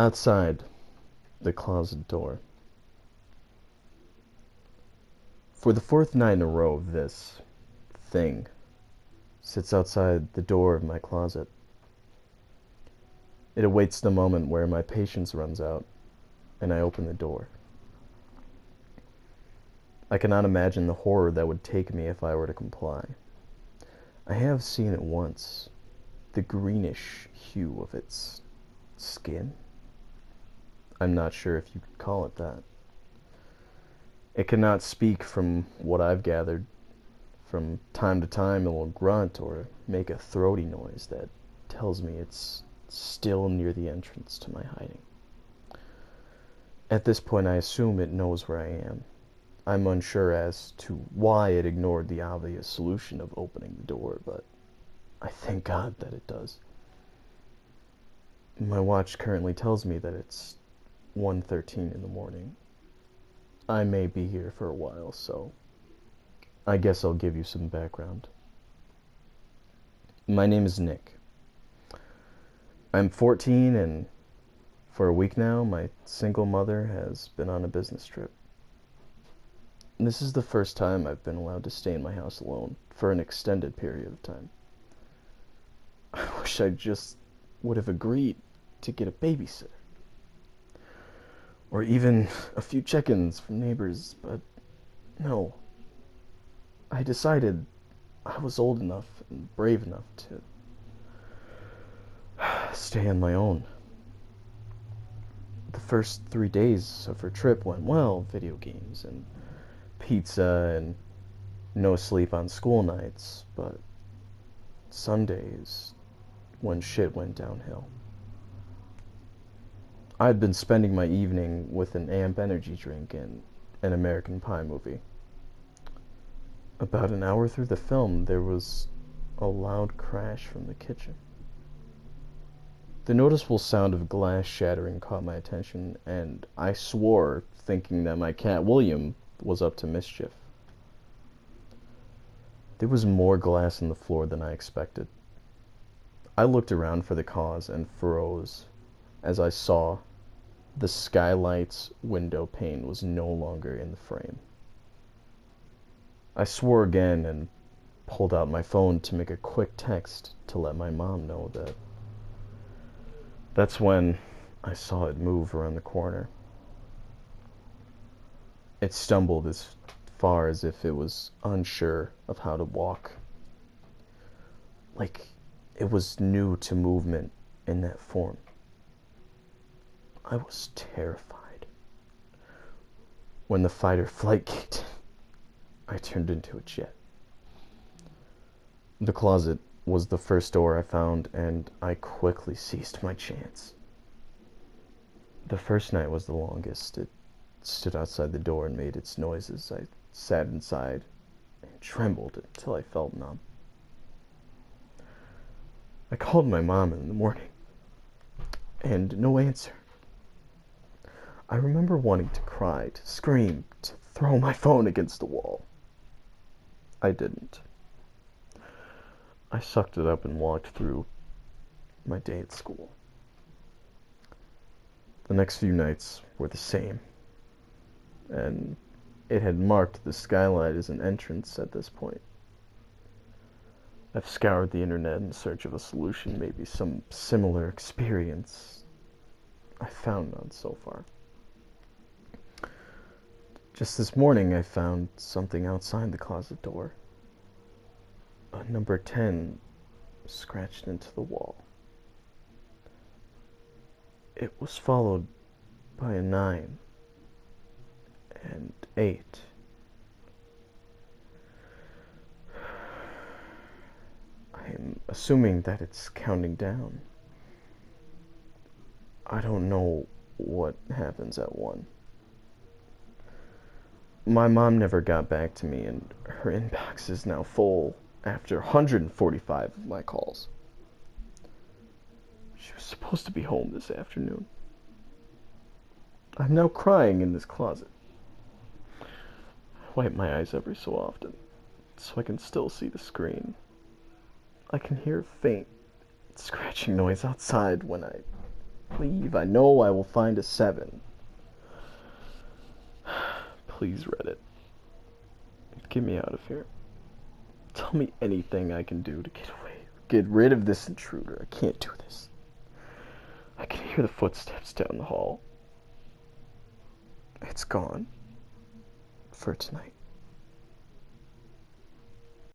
Outside the closet door. For the fourth night in a row, this thing sits outside the door of my closet. It awaits the moment where my patience runs out and I open the door. I cannot imagine the horror that would take me if I were to comply. I have seen it once, the greenish hue of its skin. I'm not sure if you could call it that. It cannot speak from what I've gathered. From time to time it will grunt or make a throaty noise that tells me it's still near the entrance to my hiding. At this point I assume it knows where I am. I'm unsure as to why it ignored the obvious solution of opening the door, but I thank God that it does. My watch currently tells me that it's 1:13 in the morning. I may be here for a while, so I guess I'll give you some background. My name is Nick. I'm 14, and for a week now, my single mother has been on a business trip. This is the first time I've been allowed to stay in my house alone for an extended period of time. I wish I just would have agreed to get a babysitter. Or even a few check-ins from neighbors, but no. I decided I was old enough and brave enough to stay on my own. The first 3 days of her trip went well, video games and pizza and no sleep on school nights, but some days when shit went downhill. I'd been spending my evening with an AMP energy drink and an American Pie movie. About an hour through the film, there was a loud crash from the kitchen. The noticeable sound of glass shattering caught my attention, and I swore, thinking that my cat William was up to mischief. There was more glass on the floor than I expected. I looked around for the cause and froze as I saw the skylight's window pane was no longer in the frame. I swore again and pulled out my phone to make a quick text to let my mom know that. That's when I saw it move around the corner. It stumbled as far as if it was unsure of how to walk. Like it was new to movement in that form. I was terrified. When the fight or flight kicked in, I turned into a jet. The closet was the first door I found, and I quickly seized my chance. The first night was the longest. It stood outside the door and made its noises. I sat inside and trembled until I felt numb. I called my mom in the morning, and no answer. I remember wanting to cry, to scream, to throw my phone against the wall. I didn't. I sucked it up and walked through my day at school. The next few nights were the same, and it had marked the skylight as an entrance at this point. I've scoured the internet in search of a solution, maybe some similar experience. I found none so far. Just this morning I found something outside the closet door. A number 10 scratched into the wall. It was followed by a 9 and 8. I'm assuming that it's counting down. I don't know what happens at 1. My mom never got back to me, and her inbox is now full after 145 of my calls. She was supposed to be home this afternoon. I'm now crying in this closet. I wipe my eyes every so often, so I can still see the screen. I can hear a faint scratching noise outside when I Leave. I know I will find a 7. Please, Reddit. Get me out of here. Tell me anything I can do to get away. Get rid of this intruder. I can't do this. I can hear the footsteps down the hall. It's gone. For tonight.